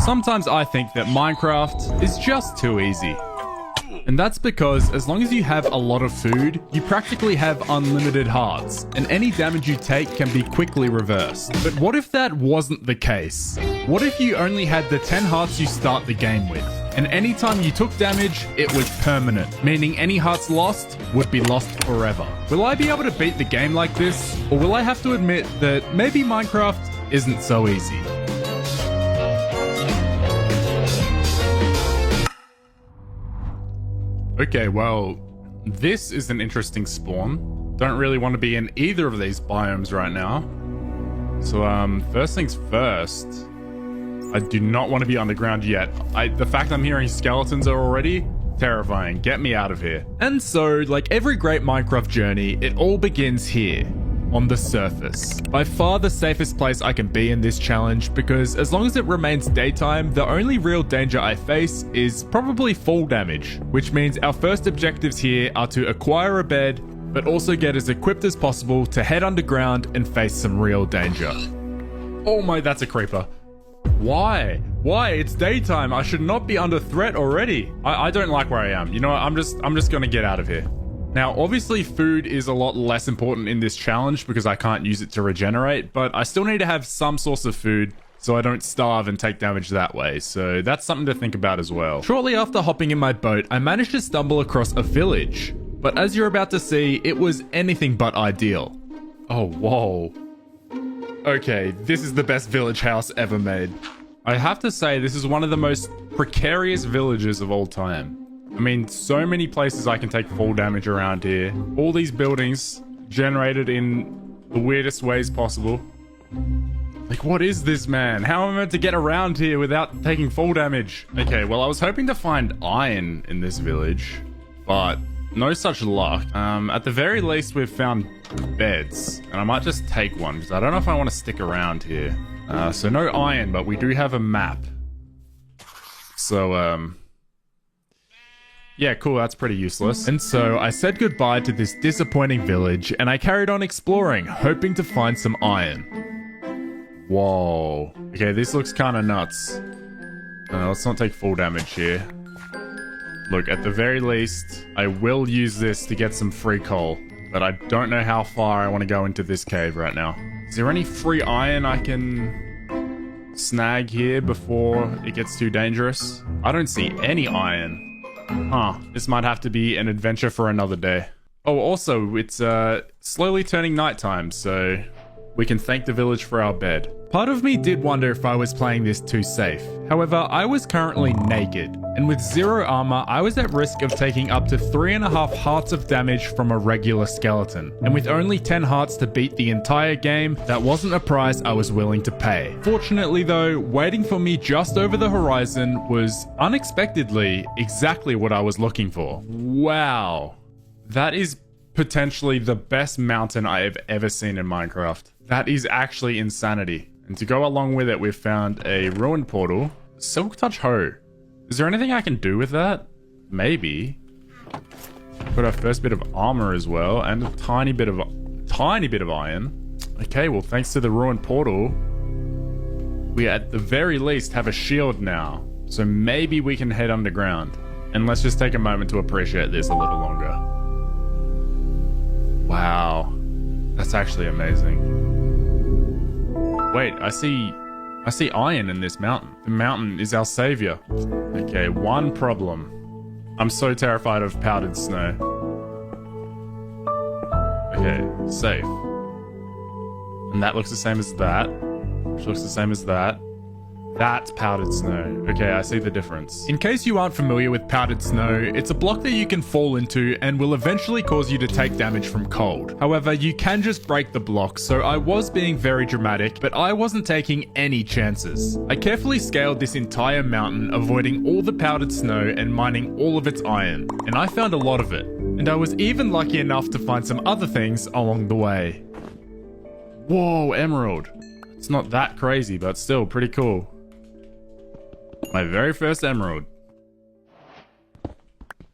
Sometimes I think that Minecraft is just too easy. And that's because as long as you have a lot of food, you practically have unlimited hearts, and any damage you take can be quickly reversed. But what if that wasn't the case? What if you only had the 10 hearts you start the game with, and anytime you took damage, it was permanent, meaning any hearts lost would be lost forever? Will I be able to beat the game like this, or will I have to admit that maybe Minecraft isn't so easy? Okay, well, this is an interesting spawn. Don't really want to be in either of these biomes right now. So, first things first, I do not want to be underground yet. The fact I'm hearing skeletons already, terrifying. Get me out of here. And so, like every great Minecraft journey, it all begins here, on the surface. By far the safest place I can be in this challenge, because as long as it remains daytime, the only real danger I face is probably fall damage, which means our first objectives here are to acquire a bed, but also get as equipped as possible to head underground and face some real danger. Oh my, that's a creeper. Why? Why? It's daytime. I should not be under threat already. I don't like where I am. You know what? I'm just gonna get out of here. Now, obviously food is a lot less important in this challenge because I can't use it to regenerate, but I still need to have some source of food so I don't starve and take damage that way, so that's something to think about as well. Shortly after hopping in my boat, I managed to stumble across a village, but as you're about to see, it was anything but ideal. Oh, whoa. Okay, this is the best village house ever made. I have to say, this is one of the most precarious villages of all time. I mean, so many places I can take fall damage around here. All these buildings generated in the weirdest ways possible. Like, what is this, man? How am I meant to get around here without taking fall damage? Okay, well, I was hoping to find iron in this village, but no such luck. At the very least, we've found beds, and I might just take one, because I don't know if I want to stick around here. So no iron, but we do have a map. So, yeah, cool, that's pretty useless. And so I said goodbye to this disappointing village and I carried on exploring, hoping to find some iron. Whoa. Okay, this looks kind of nuts. Let's not take full damage here. Look, at the very least, I will use this to get some free coal, but I don't know how far I want to go into this cave right now. Is there any free iron I can snag here before it gets too dangerous? I don't see any iron. Huh, this might have to be an adventure for another day. Oh, also, it's slowly turning nighttime, so we can thank the village for our bed. Part of me did wonder if I was playing this too safe. However, I was currently naked, and with 0 armor, I was at risk of taking up to 3.5 hearts of damage from a regular skeleton. And with only 10 hearts to beat the entire game, that wasn't a price I was willing to pay. Fortunately though, waiting for me just over the horizon was unexpectedly exactly what I was looking for. Wow. That is potentially the best mountain I have ever seen in Minecraft. That is actually insanity. And to go along with it, we've found a ruined portal. Silk Touch Hoe. Is there anything I can do with that? Maybe. Got our first bit of armor as well, and a tiny bit of iron. Okay, well, thanks to the ruined portal, we at the very least have a shield now. So maybe we can head underground. And let's just take a moment to appreciate this a little longer. Wow. That's actually amazing. Wait, I see iron in this mountain. The mountain is our savior. Okay, one problem. I'm so terrified of powdered snow. Okay, safe. And that looks the same as that. Which looks the same as that. That's powdered snow. Okay, I see the difference. In case you aren't familiar with powdered snow, it's a block that you can fall into and will eventually cause you to take damage from cold. However, you can just break the block, so I was being very dramatic, but I wasn't taking any chances. I carefully scaled this entire mountain, avoiding all the powdered snow and mining all of its iron, and I found a lot of it. And I was even lucky enough to find some other things along the way. Whoa, emerald. It's not that crazy, but still pretty cool. My very first emerald.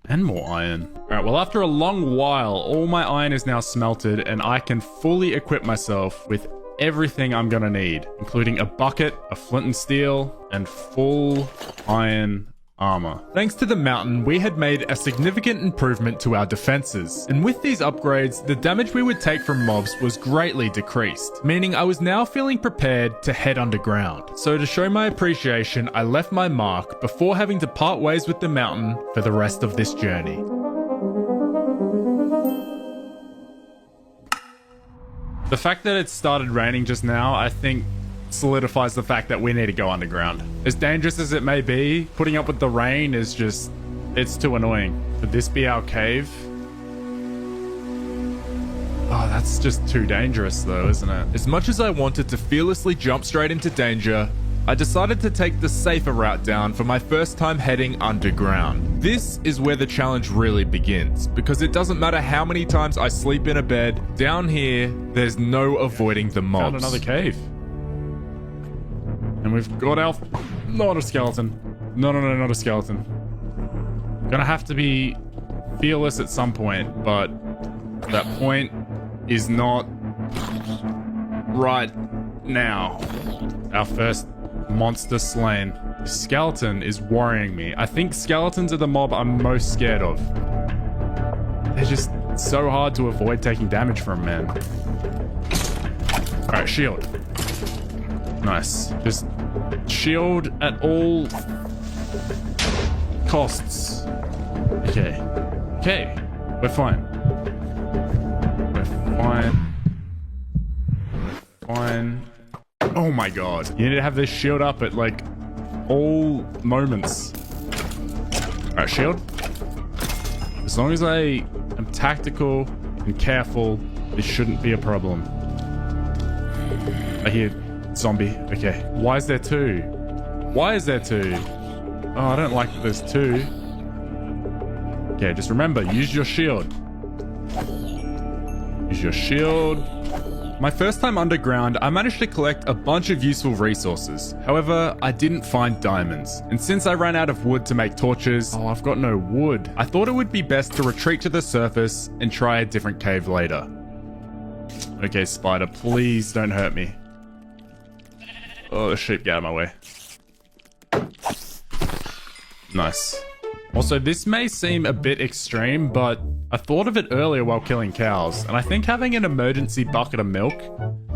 And more iron. Alright, well, after a long while, all my iron is now smelted and I can fully equip myself with everything I'm gonna need, including a bucket, a flint and steel, and full iron armor. Thanks to the mountain, we had made a significant improvement to our defenses, and with these upgrades, the damage we would take from mobs was greatly decreased, meaning I was now feeling prepared to head underground. So to show my appreciation, I left my mark before having to part ways with the mountain for the rest of this journey. The fact that it started raining just now, I think, solidifies the fact that we need to go underground. As dangerous as it may be, putting up with the rain is just, it's too annoying. Could this be our cave? Oh, that's just too dangerous though, isn't it? As much as I wanted to fearlessly jump straight into danger, I decided to take the safer route down for my first time heading underground. This is where the challenge really begins, because it doesn't matter how many times I sleep in a bed, down here, there's no avoiding the mobs. Found another cave. And we've got our... Not a skeleton. No, not a skeleton. Gonna have to be fearless at some point, but that point is not right now. Our first monster slain. Skeleton is worrying me. I think skeletons are the mob I'm most scared of. They're just so hard to avoid taking damage from, man. Alright, shield. Nice. Just shield at all costs. Okay. Okay. We're fine. We're fine. We're fine. Oh my god. You need to have this shield up at like all moments. Alright, shield. As long as I am tactical and careful, this shouldn't be a problem. I hear zombie. Okay. Why is there two? Why is there two? Oh, I don't like that there's two. Okay, just remember, use your shield. Use your shield. My first time underground, I managed to collect a bunch of useful resources. However, I didn't find diamonds. And since I ran out of wood to make torches, oh, I've got no wood. I thought it would be best to retreat to the surface and try a different cave later. Okay, spider, please don't hurt me. Oh, the sheep, get out of my way. Nice. Also, this may seem a bit extreme, but I thought of it earlier while killing cows, and I think having an emergency bucket of milk,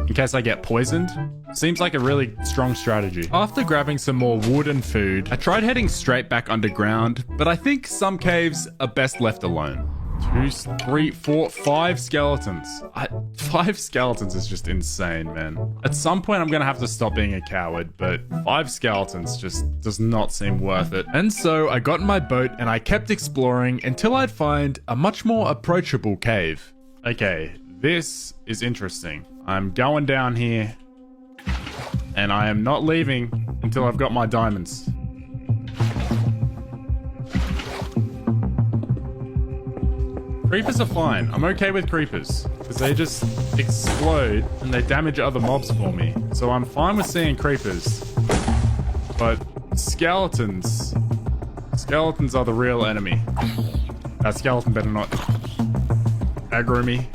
in case I get poisoned, seems like a really strong strategy. After grabbing some more wood and food, I tried heading straight back underground, but I think some caves are best left alone. 2, 3, 4, 5 skeletons. 5 skeletons is just insane, man. At some point, I'm gonna have to stop being a coward, but 5 skeletons just does not seem worth it. And so I got in my boat and I kept exploring until I'd find a much more approachable cave. Okay, this is interesting. I'm going down here and I am not leaving until I've got my diamonds. Creepers are fine. I'm okay with creepers because they just explode and they damage other mobs for me. So I'm fine with seeing creepers. But skeletons are the real enemy. That skeleton better not aggro me.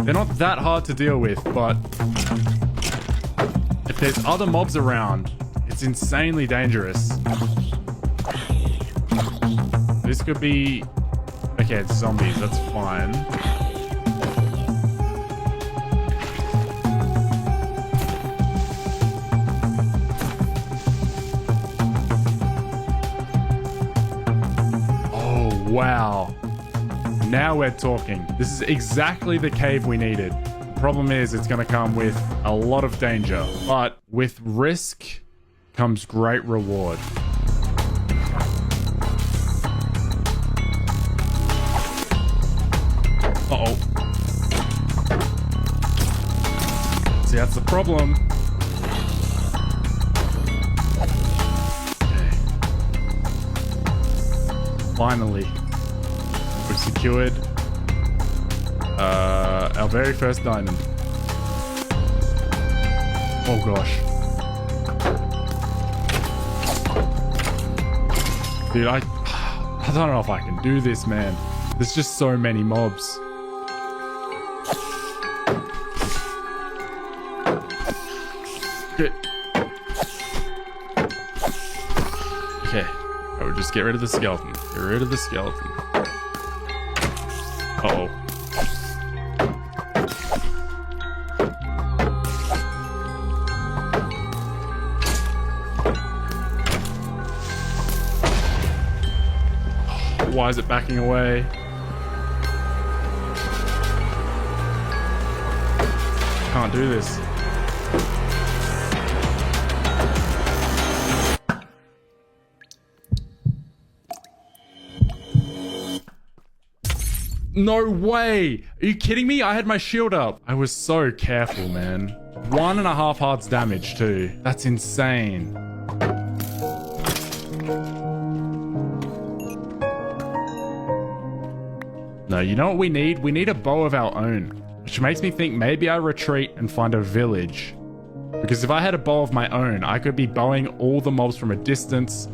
They're not that hard to deal with, but if there's other mobs around, it's insanely dangerous. This could be... Okay, it's zombies, that's fine. Oh, wow. Now we're talking. This is exactly the cave we needed. The problem is it's going to come with a lot of danger, but with risk comes great reward. Uh-oh. See, that's the problem. Okay. Finally, we've secured our very first diamond. Oh gosh. Dude, I don't know if I can do this, man. There's just so many mobs. Okay. I would just get rid of the skeleton. Get rid of the skeleton. Uh-oh. Why is it backing away? Can't do this. No way! Are you kidding me? I had my shield up. I was so careful, man. 1.5 hearts damage too. That's insane. No, you know what we need? We need a bow of our own. Which makes me think maybe I retreat and find a village. Because if I had a bow of my own, I could be bowing all the mobs from a distance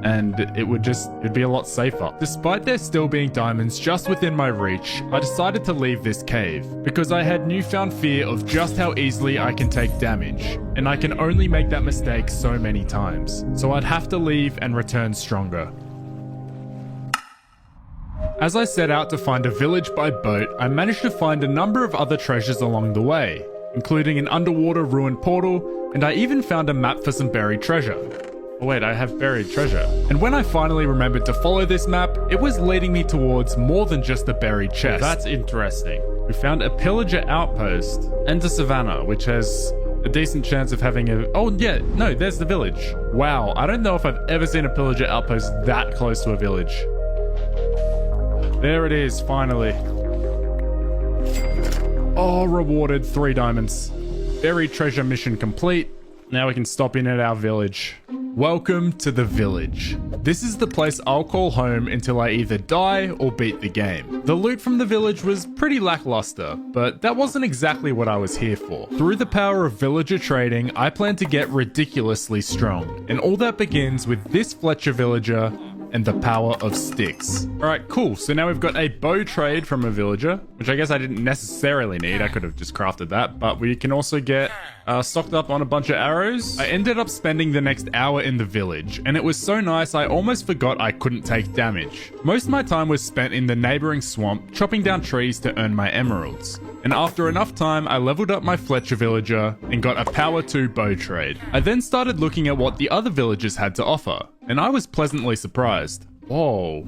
and it'd be a lot safer. Despite there still being diamonds just within my reach, I decided to leave this cave because I had newfound fear of just how easily I can take damage, and I can only make that mistake so many times. So I'd have to leave and return stronger. As I set out to find a village by boat, I managed to find a number of other treasures along the way, including an underwater ruined portal, and I even found a map for some buried treasure. Oh wait, I have buried treasure. And when I finally remembered to follow this map, it was leading me towards more than just a buried chest. That's interesting. We found a pillager outpost and a savannah, which has a decent chance of having a... Oh yeah, no, there's the village. Wow, I don't know if I've ever seen a pillager outpost that close to a village. There it is, finally. Oh, rewarded 3 diamonds. Buried treasure mission complete. Now we can stop in at our village. Welcome to the village. This is the place I'll call home until I either die or beat the game. The loot from the village was pretty lackluster, but that wasn't exactly what I was here for. Through the power of villager trading, I plan to get ridiculously strong, and all that begins with this Fletcher villager and the power of sticks. Alright, cool. So now we've got a bow trade from a villager, which I guess I didn't necessarily need. I could have just crafted that, but we can also get stocked up on a bunch of arrows. I ended up spending the next hour in the village, and it was so nice I almost forgot I couldn't take damage. Most of my time was spent in the neighboring swamp, chopping down trees to earn my emeralds. And after enough time, I leveled up my Fletcher villager and got a power 2 bow trade. I then started looking at what the other villagers had to offer, and I was pleasantly surprised. Whoa.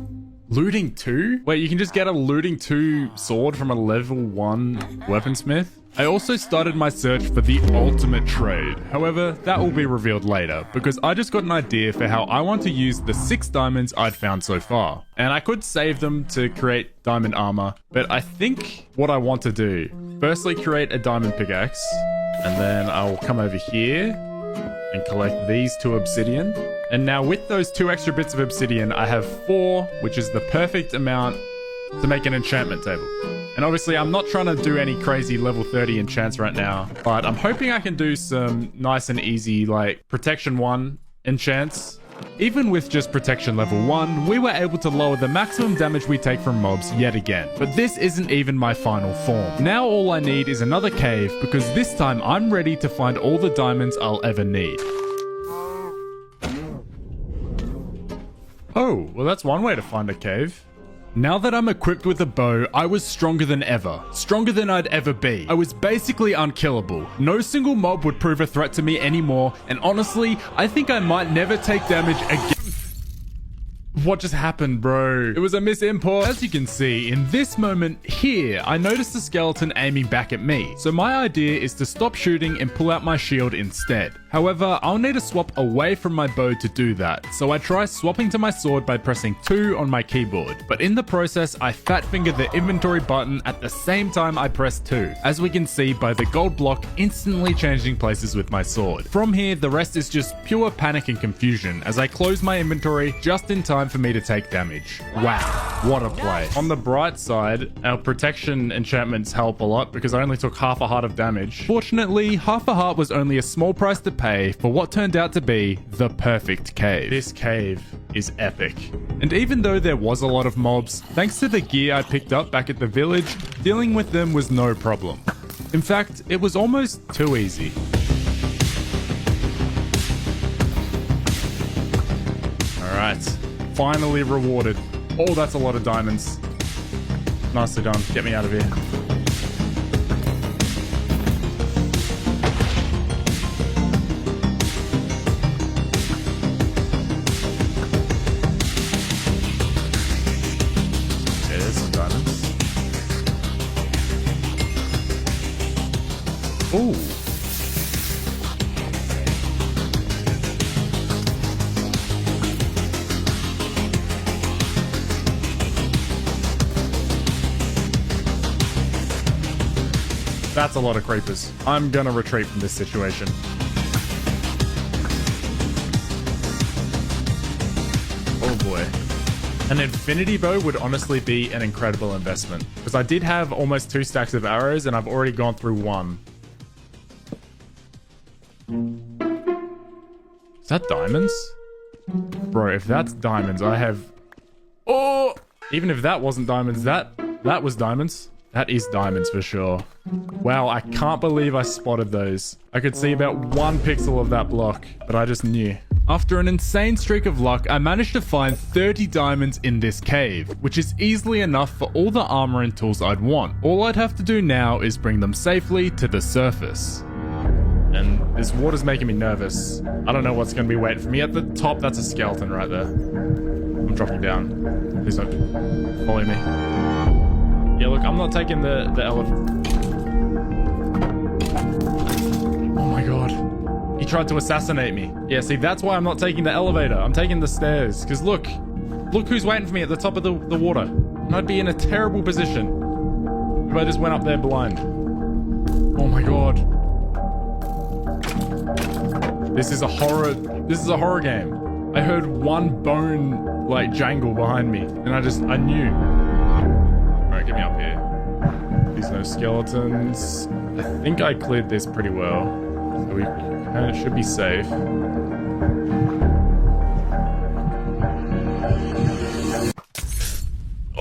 Looting 2? Wait, you can just get a looting 2 sword from a level 1 weaponsmith? I also started my search for the ultimate trade. However, that will be revealed later, because I just got an idea for how I want to use the 6 diamonds I'd found so far. And I could save them to create diamond armor, but I think what I want to do, firstly create a diamond pickaxe, and then I'll come over here and collect these 2 obsidian. And now with those 2 extra bits of obsidian, I have 4, which is the perfect amount to make an enchantment table. And obviously I'm not trying to do any crazy level 30 enchants right now, but I'm hoping I can do some nice and easy like protection 1 enchants. Even with just protection level 1, we were able to lower the maximum damage we take from mobs yet again. But this isn't even my final form. Now all I need is another cave, because this time I'm ready to find all the diamonds I'll ever need. Oh, well that's one way to find a cave. Now that I'm equipped with a bow, I was stronger than ever. Stronger than I'd ever be. I was basically unkillable. No single mob would prove a threat to me anymore, and honestly, I think I might never take damage again. What just happened, bro? It was a misimport. As you can see, in this moment here, I noticed the skeleton aiming back at me. So my idea is to stop shooting and pull out my shield instead. However, I'll need to swap away from my bow to do that. So I try swapping to my sword by pressing 2 on my keyboard. But in the process, I fat finger the inventory button at the same time I press 2. As we can see by the gold block instantly changing places with my sword. From here, the rest is just pure panic and confusion as I close my inventory just in time for me to take damage. Wow, what a play. On the bright side, our protection enchantments help a lot because I only took half a heart of damage. Fortunately, half a heart was only a small price to pay for what turned out to be the perfect cave. This cave is epic. And even though there was a lot of mobs, thanks to the gear I picked up back at the village, dealing with them was no problem. In fact, it was almost too easy. right. Finally rewarded. Oh, that's a lot of diamonds. Nicely done. Get me out of here. Okay, there's some diamonds. Ooh. That's a lot of creepers. I'm gonna retreat from this situation. Oh boy. An infinity bow would honestly be an incredible investment. Because I did have almost 2 stacks of arrows and I've already gone through 1. Is that diamonds? Bro, if that's diamonds, I have... Oh! Even if that wasn't diamonds, that was diamonds. That is diamonds for sure. Wow, I can't believe I spotted those. I could see about 1 pixel of that block, but I just knew. After an insane streak of luck, I managed to find 30 diamonds in this cave, which is easily enough for all the armor and tools I'd want. All I'd have to do now is bring them safely to the surface. And this water's making me nervous. I don't know what's going to be waiting for me. At the top, that's a skeleton right there. I'm dropping down. Please don't follow me. Yeah, look, I'm not taking the elevator. Oh my god. He tried to assassinate me. Yeah, see, that's why I'm not taking the elevator. I'm taking the stairs. Because look who's waiting for me at the top of the water. And I'd be in a terrible position if I just went up there blind. Oh my god. This is a horror game. I heard 1 bone, like, jangle behind me. And I knew. Alright, get me up here. There's no skeletons. I think I cleared this pretty well. So we kind of should be safe.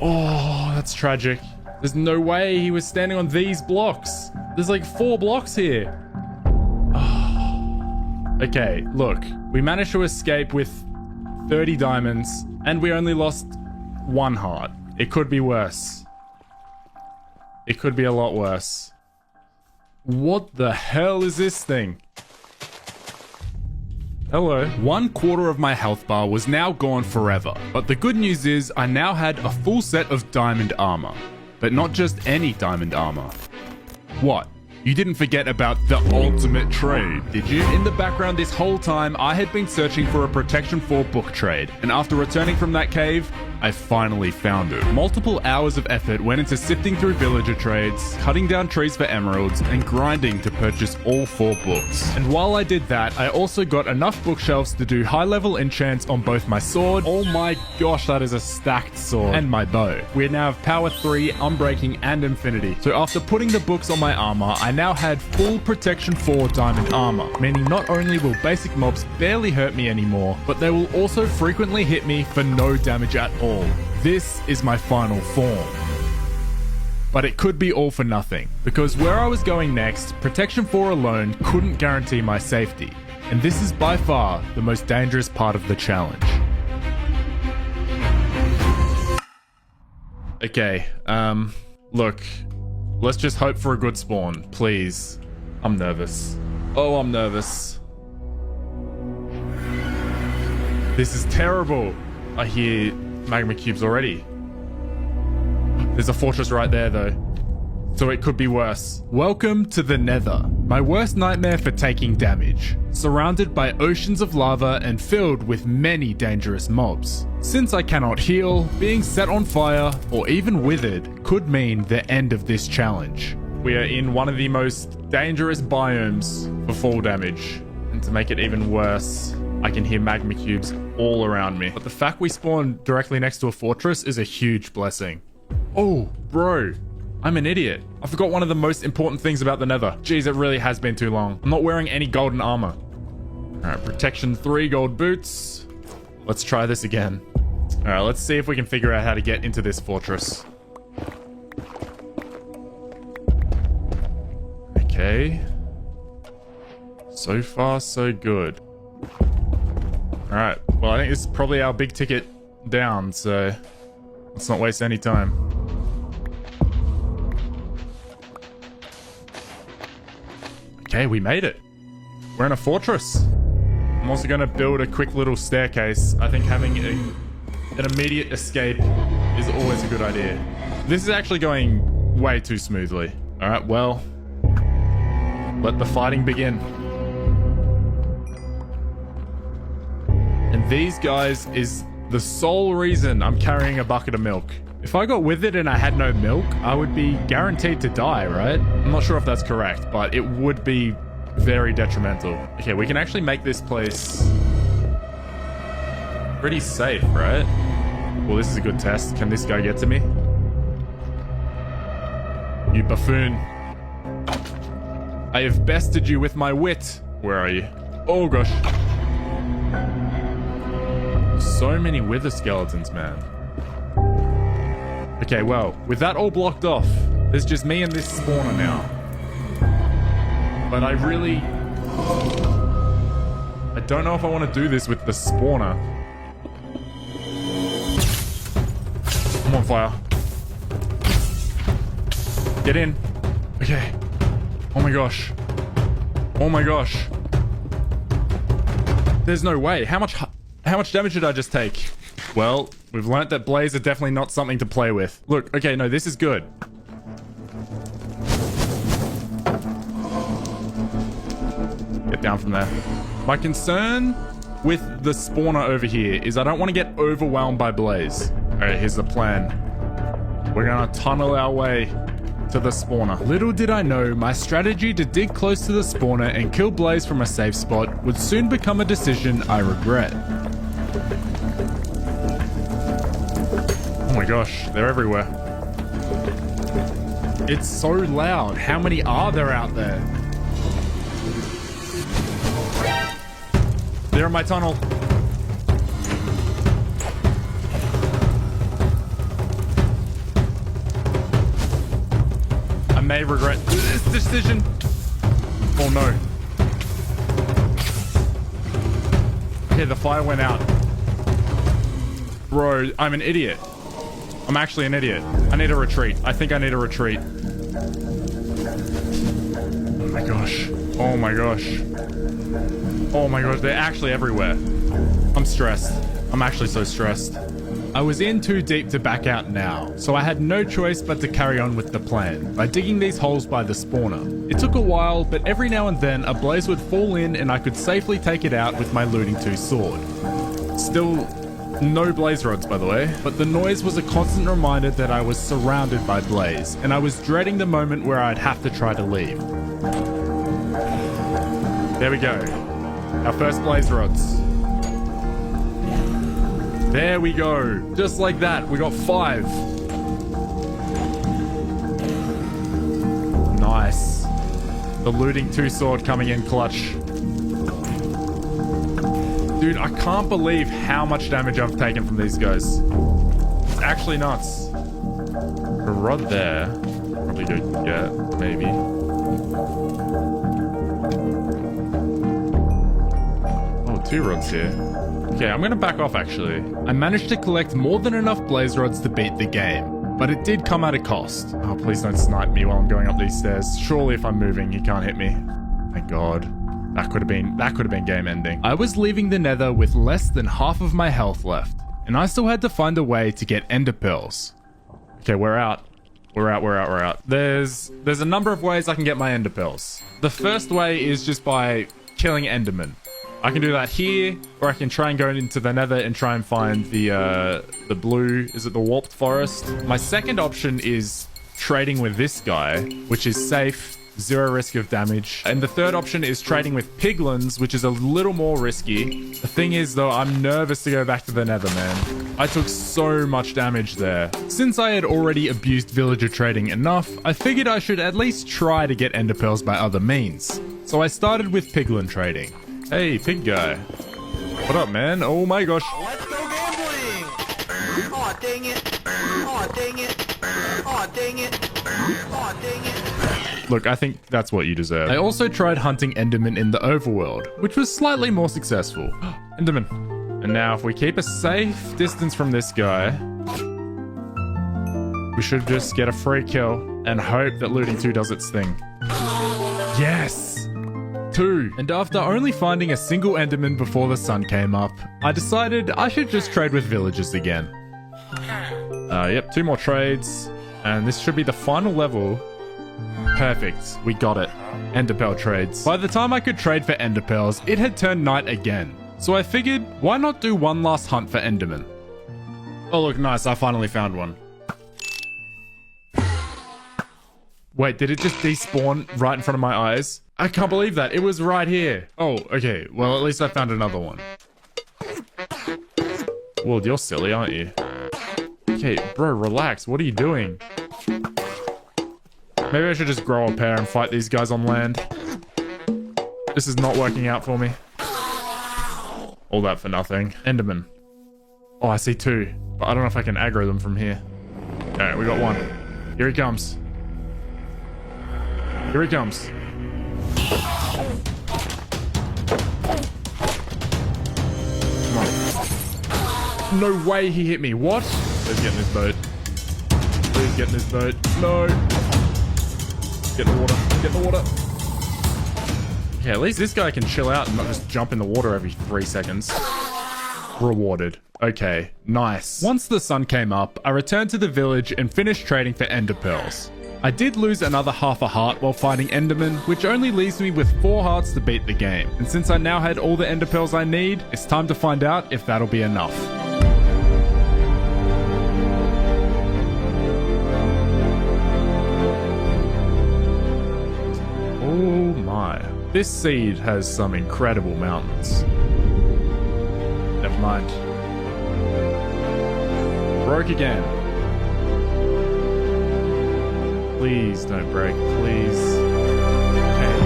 Oh, that's tragic. There's no way he was standing on these blocks. There's like 4 blocks here. Oh. Okay, look. We managed to escape with 30 diamonds, and we only lost 1 heart. It could be worse. It could be a lot worse. What the hell is this thing? Hello. 1/4 of my health bar was now gone forever. But the good news is I now had a full set of diamond armor. But not just any diamond armor. What? You didn't forget about the ultimate trade, did you? In the background this whole time, I had been searching for a Protection 4 book trade. And after returning from that cave, I finally found it. Multiple hours of effort went into sifting through villager trades, cutting down trees for emeralds, and grinding to purchase all 4 books. And while I did that, I also got enough bookshelves to do high-level enchants on both my sword, oh my gosh, that is a stacked sword, and my bow. We now have power 3, unbreaking, and infinity. So after putting the books on my armor, I now had full protection 4 diamond armor, meaning not only will basic mobs barely hurt me anymore, but they will also frequently hit me for no damage at all. This is my final form. But it could be all for nothing, because where I was going next, Protection 4 alone couldn't guarantee my safety, and this is by far the most dangerous part of the challenge. Okay, look, let's just hope for a good spawn, please. I'm nervous. Oh, I'm nervous. This is terrible. I hear magma cubes already. There's a fortress right there though, so it could be worse. Welcome to the Nether, my worst nightmare for taking damage. Surrounded by oceans of lava and filled with many dangerous mobs. Since I cannot heal, being set on fire or even withered could mean the end of this challenge. We are in one of the most dangerous biomes for fall damage, and to make it even worse, I can hear magma cubes all around me. But the fact we spawned directly next to a fortress is a huge blessing. Oh, bro, I'm an idiot. I forgot one of the most important things about the Nether. Jeez, it really has been too long. I'm not wearing any golden armor. All right, protection 3 gold boots. Let's try this again. All right, let's see if we can figure out how to get into this fortress. Okay. So far, so good. All right, Well, I think this is probably our big ticket down, so let's not waste any time. Okay, we made it. We're in a fortress. I'm also going to build a quick little staircase. I think having an immediate escape is always a good idea. This is actually going way too smoothly. All right, well, let the fighting begin. And these guys is the sole reason I'm carrying a bucket of milk. If I got with it and I had no milk, I would be guaranteed to die, right? I'm not sure if that's correct, but it would be very detrimental. Okay, we can actually make this place pretty safe, right? Well, this is a good test. Can this guy get to me? You buffoon. I have bested you with my wit. Where are you? Oh, gosh. So many wither skeletons, man. Okay, well, with that all blocked off, there's just me and this spawner now. But I don't know if I want to do this with the spawner. I'm on fire. Get in. Okay. Oh my gosh. Oh my gosh. There's no way. How much damage did I just take? Well, we've learnt that blaze are definitely not something to play with. Look, okay, no, this is good. Get down from there. My concern with the spawner over here is I don't want to get overwhelmed by blaze. All right, here's the plan. We're gonna tunnel our way to the spawner. Little did I know, my strategy to dig close to the spawner and kill blaze from a safe spot would soon become a decision I regret. Oh my gosh, they're everywhere. It's so loud. How many are there out there? They're in my tunnel. I may regret this decision. Oh no. Okay, the fire went out. Bro, I'm an idiot. I'm actually an idiot. I need a retreat. I think I need a retreat. Oh my gosh. Oh my gosh. Oh my gosh, they're actually everywhere. I'm stressed. I'm actually so stressed. I was in too deep to back out now, so I had no choice but to carry on with the plan by digging these holes by the spawner. It took a while, but every now and then a blaze would fall in and I could safely take it out with my looting 2 sword. Still, no blaze rods, by the way, but the noise was a constant reminder that I was surrounded by blaze, and I was dreading the moment where I'd have to try to leave. There we go. Our first blaze rods. There we go. Just like that, we got 5. Nice. The looting 2 sword coming in clutch. Dude, I can't believe how much damage I've taken from these guys. It's actually nuts. A rod there. Probably go get, maybe. Oh, 2 rods here. Okay, I'm gonna back off actually. I managed to collect more than enough blaze rods to beat the game, but it did come at a cost. Oh, please don't snipe me while I'm going up these stairs. Surely if I'm moving, he can't hit me. Thank God. That could have been game ending. I was leaving the nether with less than half of my health left, and I still had to find a way to get ender pearls. Okay, we're out. We're out. There's a number of ways I can get my ender pearls. The first way is just by killing endermen. I can do that here, or I can try and go into the nether and try and find the blue, is it the warped forest? My second option is trading with this guy, which is safe, 0 risk of damage. And the third option is trading with piglins, which is a little more risky. The thing is though, I'm nervous to go back to the nether, man. I took so much damage there. Since I had already abused villager trading enough, I figured I should at least try to get ender pearls by other means. So I started with piglin trading. Hey, pig guy. What up, man? Oh my gosh. Let's go gambling! Aw, dang it. Aw, dang it. Aw, dang it. Aw, dang it. Look, I think that's what you deserve. I also tried hunting endermen in the overworld, which was slightly more successful. Enderman. And now if we keep a safe distance from this guy, we should just get a free kill and hope that looting 2 does its thing. Yes! 2. And after only finding a single Enderman before the sun came up, I decided I should just trade with villagers again. Yep, 2 more trades. And this should be the final level. Perfect. We got it. Enderpearl trades. By the time I could trade for Enderpearls, it had turned night again. So I figured, why not do one last hunt for Enderman? Oh look, nice. I finally found one. Wait, did it just despawn right in front of my eyes? I can't believe that. It was right here. Oh, okay. Well, at least I found another one. Well, you're silly, aren't you? Okay, bro, relax. What are you doing? Maybe I should just grow a pair and fight these guys on land. This is not working out for me. All that for nothing. Enderman. Oh, I see 2. But I don't know if I can aggro them from here. Alright, we got 1. Here he comes. Here he comes. Come on. No way he hit me. What? Please get in this boat. Please get in this boat. No. Get in the water. Get in the water. Okay, at least this guy can chill out and not just jump in the water every 3 seconds. Rewarded. Okay, nice. Once the sun came up, I returned to the village and finished trading for ender pearls. I did lose another half a heart while fighting Enderman, which only leaves me with 4 hearts to beat the game. And since I now had all the ender pearls I need, it's time to find out if that'll be enough. Oh my. This seed has some incredible mountains. Never mind. Broke again. Please don't break, please. Okay.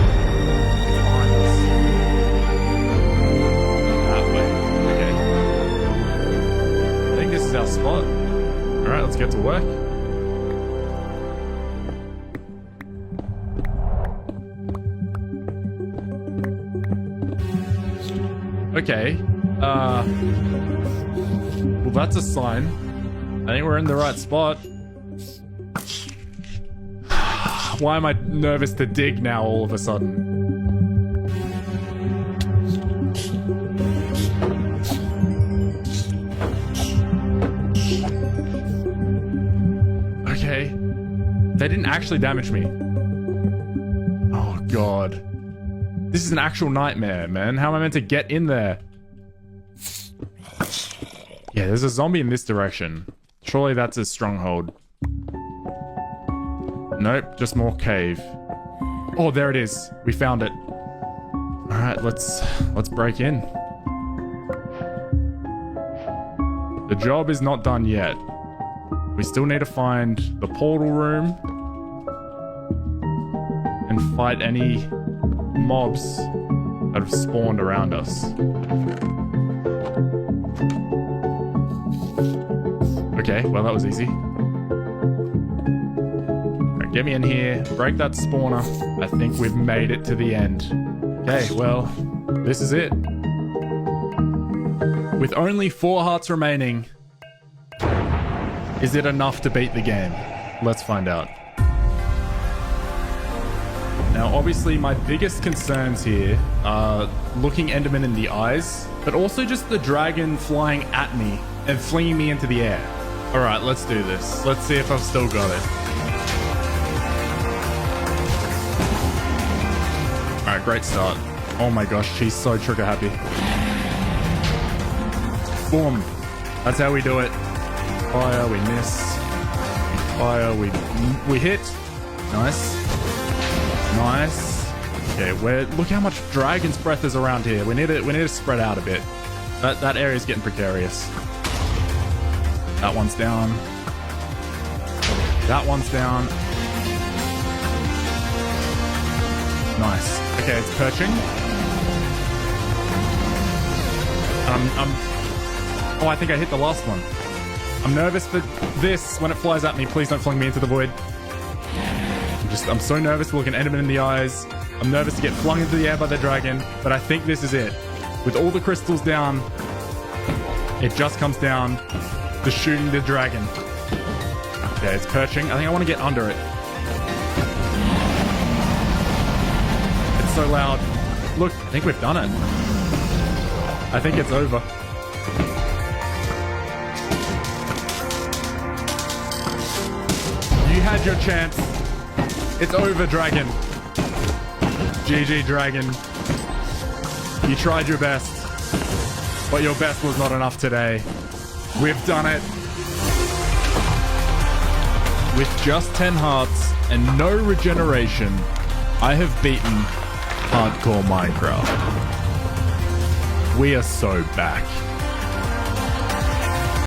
Fine. That way. Okay. I think this is our spot. Alright, let's get to work. Okay. Well, that's a sign. I think we're in the right spot. Why am I nervous to dig now all of a sudden? Okay. They didn't actually damage me. Oh, God. This is an actual nightmare, man. How am I meant to get in there? Yeah, there's a zombie in this direction. Surely that's his stronghold. Nope, just more cave. Oh, there it is. We found it. All right, let's break in. The job is not done yet. We still need to find the portal room and fight any mobs that have spawned around us. Okay, well that was easy. Alright, get me in here, break that spawner. I think we've made it to the end. Okay, well, this is it. With only 4 hearts remaining, is it enough to beat the game? Let's find out. Now, obviously, my biggest concerns here are looking Enderman in the eyes, but also just the dragon flying at me and flinging me into the air. All right, let's do this. Let's see if I've still got it. All right, great start. Oh my gosh, she's so trigger happy. Boom. That's how we do it. Fire, we miss. Fire, we hit. Nice. Nice. Okay, look how much dragon's breath is around here. We need to spread out a bit. That area's getting precarious. That one's down. That one's down. Nice. Okay, it's perching. Oh, I think I hit the last one. I'm nervous for this when it flies at me. Please don't fling me into the void. I'm so nervous to look an Enderman in the eyes. I'm nervous to get flung into the air by the dragon, but I think this is it. With all the crystals down, It just comes down to shooting the dragon. Okay, it's perching. I think I want to get under it. It's so loud. Look, I think we've done it. I think it's over. You had your chance. It's over, dragon. GG, dragon. You tried your best, but your best was not enough today. We've done it. With just 10 hearts and no regeneration, I have beaten hardcore Minecraft. We are so back.